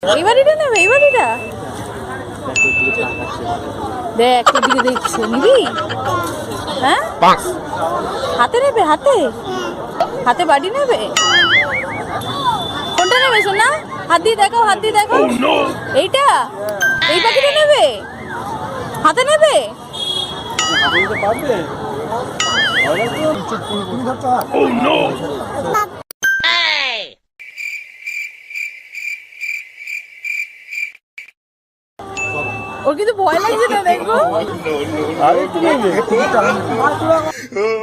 এই বাড়িটা নেবে, এই বাড়িটা দেখ তোর দিকে দেখছে, নিবি? হ্যাঁ হাতে নেবে, হাতে হাতে বাড়ি নেবে? কোনটা নেবে সোনা? হাত দিয়ে দেখাও, হাত দিয়ে দেখাও। এইটা, এই পাখিটা নেবে? হাতে নেবে? ওর কিন্তু ভয় লাগছে না, দেখো।